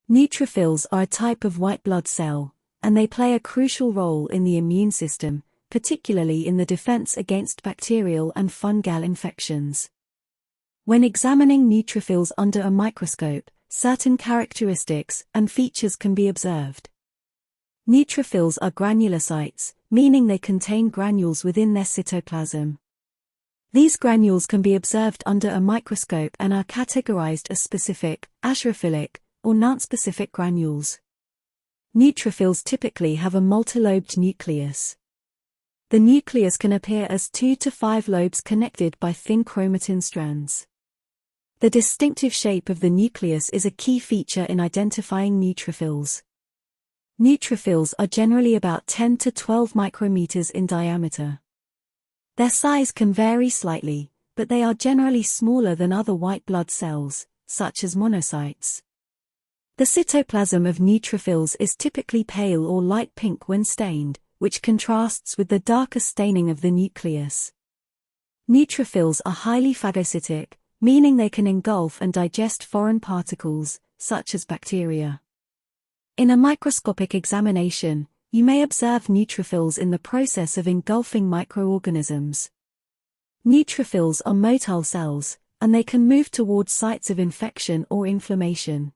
Neutrophils are a type of white blood cell, and they play a crucial role in the immune system, particularly in the defense against bacterial and fungal infections. When examining neutrophils under a microscope, certain characteristics and features can be observed. Neutrophils are granulocytes, meaning they contain granules within their cytoplasm. These granules can be observed under a microscope and are categorized as specific, aerophilic, or nonspecific granules. Neutrophils typically have a multi-lobed nucleus. The nucleus can appear as 2 to 5 lobes connected by thin chromatin strands. The distinctive shape of the nucleus is a key feature in identifying neutrophils. Neutrophils are generally about 10 to 12 micrometers in diameter. Their size can vary slightly, but they are generally smaller than other white blood cells, such as monocytes. The cytoplasm of neutrophils is typically pale or light pink when stained, which contrasts with the darker staining of the nucleus. Neutrophils are highly phagocytic, meaning they can engulf and digest foreign particles, such as bacteria. In a microscopic examination, you may observe neutrophils in the process of engulfing microorganisms. Neutrophils are motile cells, and they can move towards sites of infection or inflammation.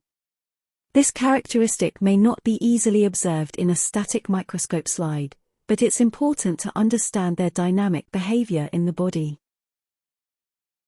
This characteristic may not be easily observed in a static microscope slide, but it's important to understand their dynamic behavior in the body.